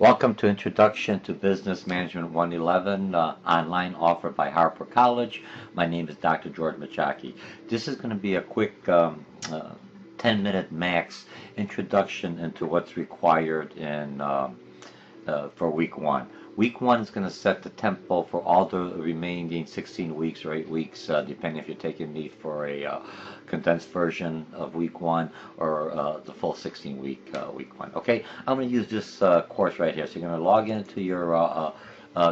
Welcome to Introduction to Business Management 111, online offered by Harper College. My name is Dr. George Mochocki. This is going to be a quick 10-minute max introduction into what's required for week one. Week one is going to set the tempo for all the remaining 16 weeks or 8 weeks, depending if you're taking me for a condensed version of week one or the full 16-week week one. Okay, I'm going to use this course right here. So you're going to log into your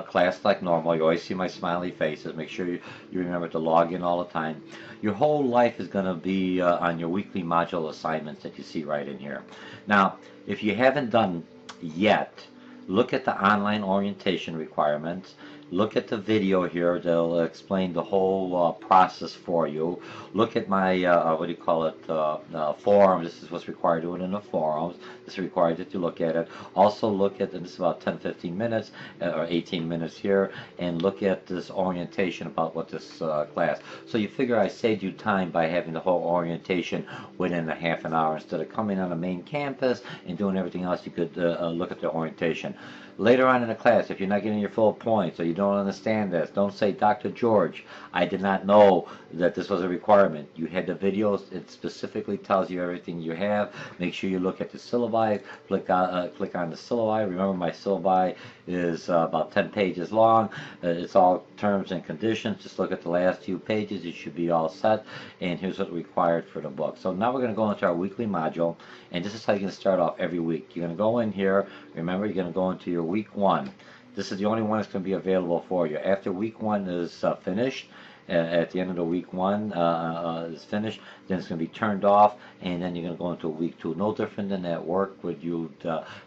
class like normal. You always see my smiley faces. Make sure you remember to log in all the time. Your whole life is going to be on your weekly module assignments that you see right in here. Now, if you haven't done yet, look at the online orientation requirements. Look at the video here. They'll explain the whole process for you. Look at my, forums. This is what's required to do it in the forums. This is required that you look at it. Also look at, and this is about 10-15 minutes, or 18 minutes here, and look at this orientation about what this class. So you figure I saved you time by having the whole orientation within a half an hour. Instead of coming on the main campus and doing everything else, you could look at the orientation. Later on in the class, if you're not getting your full points or you don't understand this, don't say, Dr. George, I did not know that this was a requirement. You had the videos. It specifically tells you everything you have. Make sure you look at the syllabi. Click on the syllabi. Remember, my syllabi is about 10 pages long. It's all terms and conditions. Just look at the last few pages. You should be all set. And here's what's required for the book. So now we're going to go into our weekly module. And this is how you're going to start off every week. You're going to go in here. Remember, you're going to go into your week one. This is the only one that's going to be available for you. After week one is finished, at the end of the week one is finished, then it's going to be turned off, and then you're going to go into week two. No different than at work, where you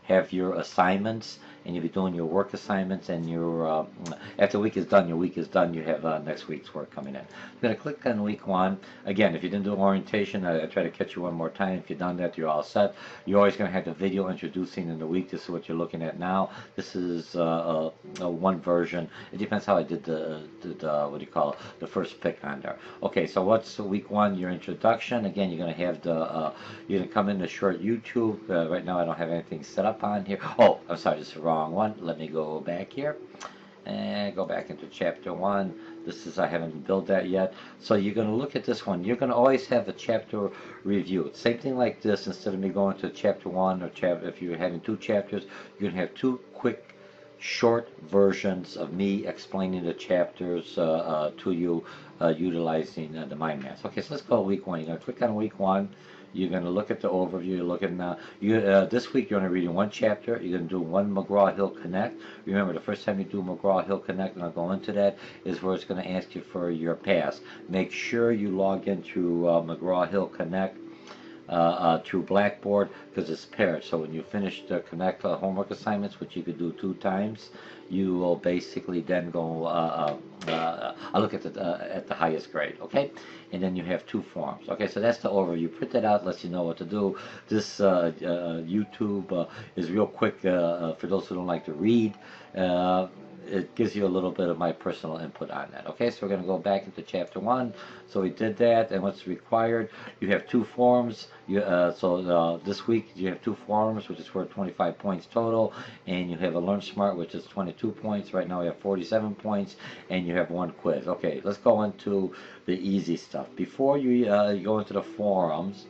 have your assignments, and you'll be doing your work assignments, and your after the week is done, your week is done, you have next week's work coming in. I'm going to click on week one. Again, if you didn't do orientation, I try to catch you one more time. If you've done that, you're all set. You're always going to have the video introducing in the week. This is what you're looking at now. This is one version. It depends how I did the first pick on there. Okay, so what's week one? Your introduction. Again, you're going to have you're going to come in the short YouTube. Right now I don't have anything set up on here. Oh, I'm sorry, this is the wrong one. Let me go back here and go back into chapter one. This is, I haven't built that yet. So you're going to look at this one. You're going to always have a chapter review. Same thing like this. Instead of me going to chapter one, or if you're having two chapters, you're going to have two quick short versions of me explaining the chapters to you utilizing the mind maps. Okay, so let's go week one. You're going to click on week one. You're going to look at the overview. You're looking this week you're only reading one chapter. You're going to do one McGraw-Hill Connect. Remember, the first time you do McGraw-Hill Connect, and I'll go into that, is where it's going to ask you for your pass. Make sure you log into McGraw-Hill Connect through Blackboard, because it's paired. So when you finish the Connect homework assignments, which you could do 2 times, you will basically then go I'll look at the highest grade, okay? And then you have 2 forms. Okay, so that's the overview. Print that out, lets you know what to do. This YouTube is real quick for those who don't like to read. It gives you a little bit of my personal input on that. Okay, so we're going to go back into chapter 1. So we did that, and what's required, you have 2 forms. This week you have 2 forms, which is worth 25 points total, and you have a Learn Smart, which is 22 points. Right now we have 47 points, and you have 1 quiz. Okay, let's go into the easy stuff. Before you go into the forums,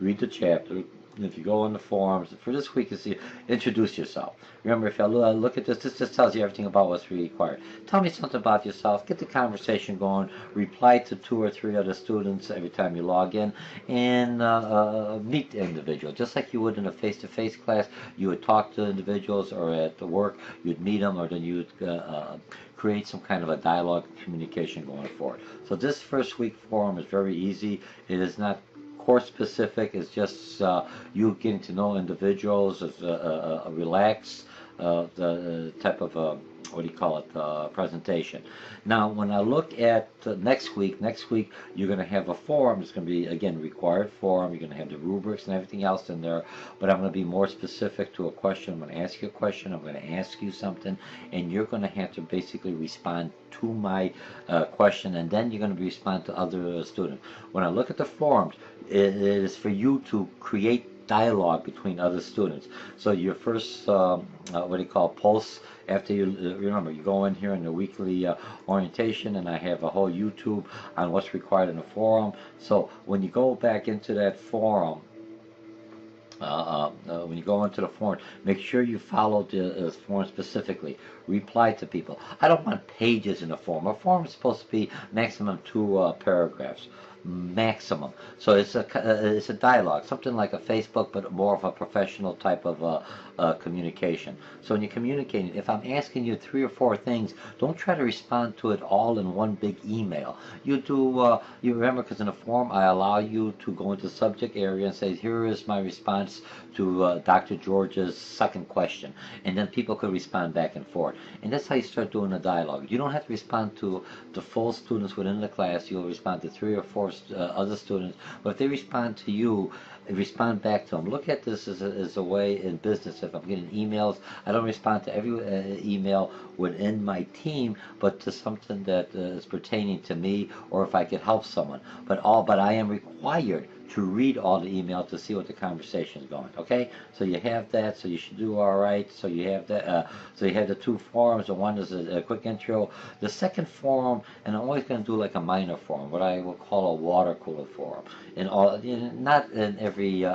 read the chapter. If you go on the forums, for this week, you see, introduce yourself. Remember, if you look at this, this just tells you everything about what's required. Tell me something about yourself. Get the conversation going. Reply to 2 or 3 other students every time you log in, and meet the individual. Just like you would in a face-to-face class, you would talk to individuals, or at the work, you'd meet them, or then you'd create some kind of a dialogue communication going forward. So this first week forum is very easy. It is not course specific. Is just you getting to know individuals. It's a relaxed type of presentation. Now, when I look at next week you're going to have a forum. It's going to be, again, required forum. You're going to have the rubrics and everything else in there, but I'm going to be more specific to a question. I'm going to ask you a question. I'm going to ask you something, and you're going to have to basically respond to my question, and then you're going to respond to other students. When I look at the forums, it is for you to create dialogue between other students. So your first, what do you call, posts, after you, remember, you go in here in the weekly orientation, and I have a whole YouTube on what's required in the forum. So when you go back into that forum, when you go into the forum, make sure you follow the forum specifically. Reply to people. I don't want pages in a forum. A forum is supposed to be maximum 2 paragraphs. Maximum. So it's a dialogue, something like a Facebook, but more of a professional type of communication. So when you're communicating, if I'm asking you 3 or 4 things, don't try to respond to it all in one big email. You do. You remember, because in a forum, I allow you to go into the subject area and say, here is my response to Dr. George's second question, and then people could respond back and forth. And that's how you start doing a dialogue. You don't have to respond to the full students within the class. You'll respond to 3 or 4 other students. But if they respond to you, respond back to them. Look at this as a way in business. If I'm getting emails, I don't respond to every email within my team, but to something that is pertaining to me, or if I could help someone. But I am required to read all the emails to see what the conversation is going. Okay, so you have that. So you should do all right. So you have that. So you have the 2 forums. The one is a quick intro. The second forum, and I'm always going to do like a minor forum, what I will call a water cooler forum. And all, not in every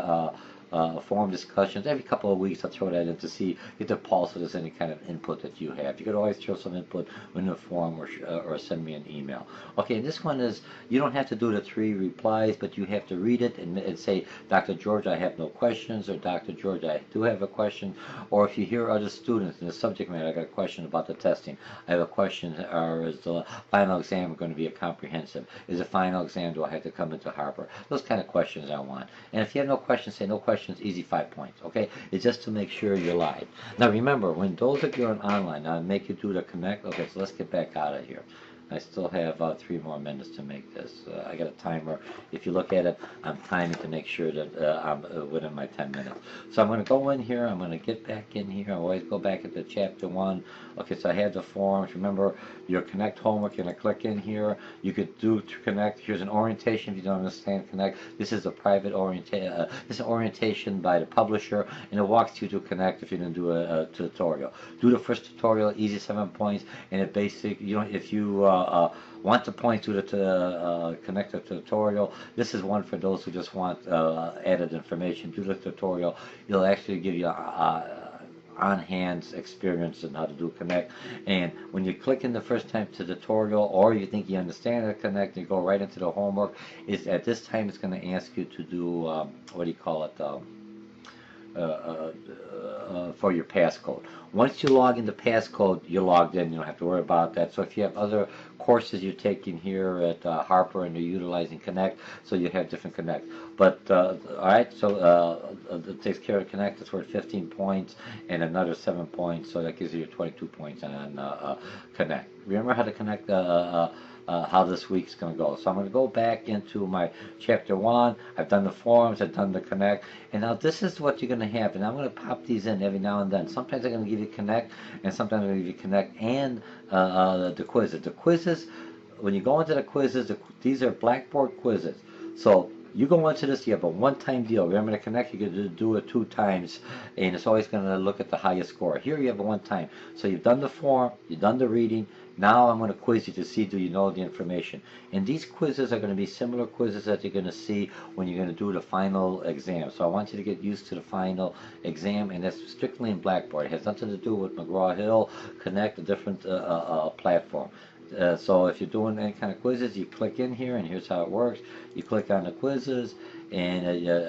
forum discussions. Every couple of weeks, I'll throw that in to see, get the pulse if there's any kind of input that you have. You could always throw some input in the forum, or send me an email. Okay, and this one is, you don't have to do the 3 replies, but you have to read it and say, Dr. George, I have no questions, or Dr. George, I do have a question. Or if you hear other students in the subject matter, I got a question about the testing. I have a question, or is the final exam going to be a comprehensive? Is the final exam, do I have to come into Harper? Those kind of questions I want. And if you have no questions, say no questions. Easy, 5 points. Okay, it's just to make sure you're live. Now remember, when those of you are online, I make you do the connect. Okay, so let's get back out of here. I still have 3 more minutes to make this. I got a timer. If you look at it, I'm timing to make sure that I'm within my 10 minutes. So I'm going to go in here. I'm going to get back in here. I always go back into chapter 1. Okay, so I have the forums. Remember, your connect homework. You're going to click in here. You could do to connect. Here's an orientation if you don't understand connect. This is a private orientation. This is an orientation by the publisher, and it walks you to connect if you're going to do a tutorial. Do the first tutorial, easy, 7 points, and it basic. You know, if you want to point to the connect the tutorial, this is one for those who just want added information. Do the tutorial. It'll actually give you on-hand experience in how to do connect. And when you click in the first time to the tutorial, or you think you understand the connect, you go right into the homework. Is at this time it's going to ask you to do what do you call it? For your passcode. Once you log into passcode, you're logged in. You don't have to worry about that. So if you have other courses you're taking here at Harper and you're utilizing Connect, so you have different Connect. But all right, so it takes care of Connect. It's worth 15 points and another 7 points, so that gives you your 22 points on Connect. Remember how to connect how this week's going to go. So I'm going to go back into my chapter 1. I've done the forums, I've done the connect, and now this is what you're going to have. And I'm going to pop these in every now and then. Sometimes I'm going to give you connect, and sometimes I'm going to give you connect and the quizzes. The quizzes, when you go into the quizzes, these are Blackboard quizzes. So you go into this, you have a one-time deal. Remember to connect, you can do it 2 times, and it's always going to look at the highest score. Here you have a one-time. So you've done the form, you've done the reading. Now I'm going to quiz you to see, do you know the information? And these quizzes are going to be similar quizzes that you're going to see when you're going to do the final exam. So I want you to get used to the final exam, and that's strictly in Blackboard. It has nothing to do with McGraw-Hill, Connect, a different platform. So if you're doing any kind of quizzes, you click in here, and here's how it works. You click on the quizzes, and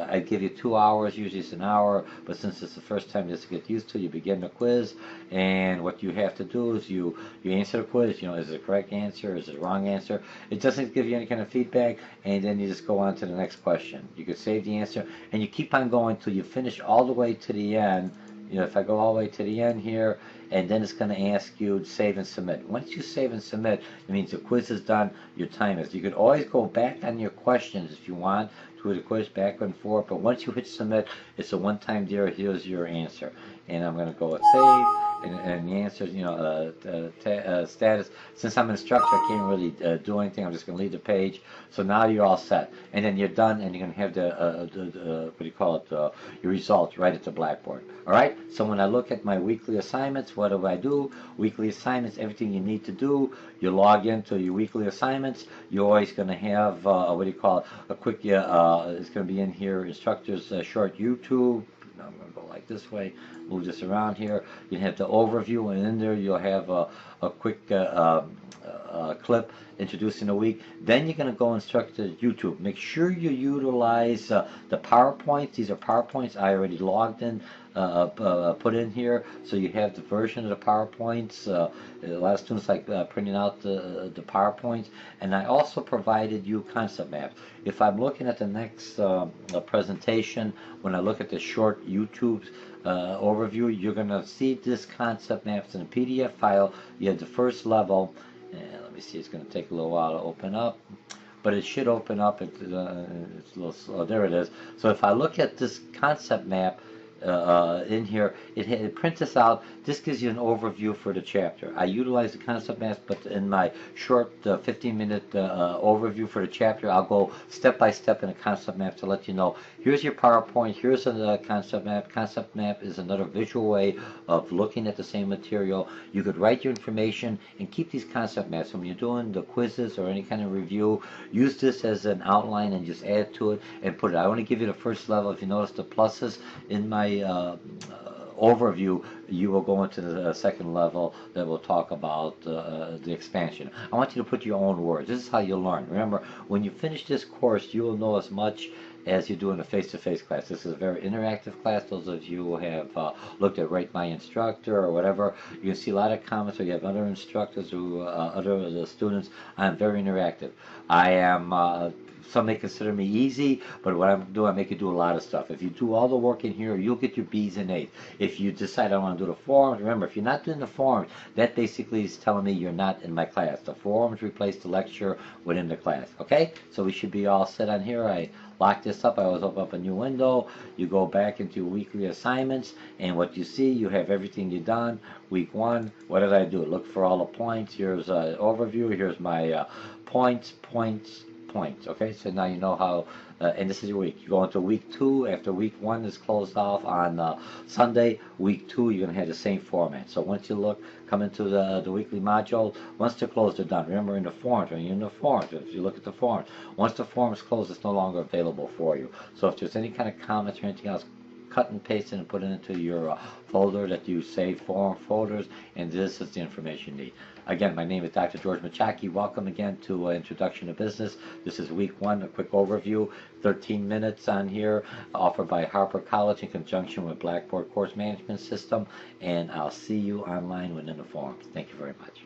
I give you 2 hours. Usually it's an hour, but since it's the first time just to get used to, you begin the quiz, and what you have to do is you answer the quiz. You know, is it a correct answer? Is it a wrong answer? It doesn't give you any kind of feedback, and then you just go on to the next question. You could save the answer, and you keep on going till you finish all the way to the end. You know, if I go all the way to the end here, and then it's going to ask you to save and submit. Once you save and submit, it means the quiz is done, your time is. You could always go back on your questions if you want to the quiz back and forth, but once you hit submit, it's a one-time deal. Here's your answer. and I'm going to go with save. And the answer is, status. Since I'm an instructor, I can't really do anything. I'm just going to leave the page. So now you're all set. And then you're done, and you're going to have what do you call it, your results right at the blackboard. All right? So when I look at my weekly assignments, what do? Weekly assignments, everything you need to do. You log into your weekly assignments. You're always going to have, a quick, it's going to be in here, instructor's short YouTube. I'm going to go like this way, move this around here. You have the overview, and in there you'll have a quick clip introducing the week. Then you're going to go instruct the YouTube. Make sure you utilize the PowerPoints. These are PowerPoints I already logged in, put in here, so you have the version of the PowerPoints. A lot of students like printing out the PowerPoints, and I also provided you concept maps. If I'm looking at the next presentation, when I look at the short YouTube overview, you're going to see this concept maps in a PDF file. You have the first level. Let me see, it's going to take a little while to open up, but it should open up. It's a little slow. There it is. So if I look at this concept map in here, it prints this out. This gives you an overview for the chapter. I utilize the concept maps, but in my short 15-minute overview for the chapter, I'll go step by step in a concept map to let you know, here's your PowerPoint, here's a concept map. Concept map is another visual way of looking at the same material. You could write your information and keep these concept maps. When you're doing the quizzes or any kind of review, use this as an outline and just add to it and put it. I only give you the first level. If you notice the pluses in my overview, you will go into the second level that will talk about the expansion. I want you to put your own words. This is how you learn. Remember, when you finish this course, you will know as much as you do in a face-to-face class. This is a very interactive class. Those of you who have looked at Rate My Instructor or whatever, you can see a lot of comments, or you have other instructors who, other students. I'm very interactive. I am some may consider me easy, but what I'm doing, I make you do a lot of stuff. If you do all the work in here, you'll get your B's and A's. If you decide I want to do the forums, remember, if you're not doing the forums, that basically is telling me you're not in my class. The forums replace the lecture within the class. Okay? So we should be all set on here. I lock this up. I always open up a new window. You go back into your weekly assignments, and what you see, you have everything you've done. Week 1, what did I do? Look for all the points. Here's an overview. Here's my points. Okay, so now you know how, and this is your week. You go into week 2 after week 1 is closed off on Sunday. Week 2, you're going to have the same format. So once you come into the weekly module, once they're closed, they're done. Remember, in the forums, when you're in the forums, if you look at the forums, once the forum is closed, it's no longer available for you. So if there's any kind of comments or anything else, cut and paste it and put it into your folder that you save forum folders, and this is the information you need. Again, my name is Dr. George Mochocki. Welcome again to Introduction to Business. This is week 1, a quick overview, 13 minutes on here, offered by Harper College in conjunction with Blackboard Course Management System, and I'll see you online within the forums. Thank you very much.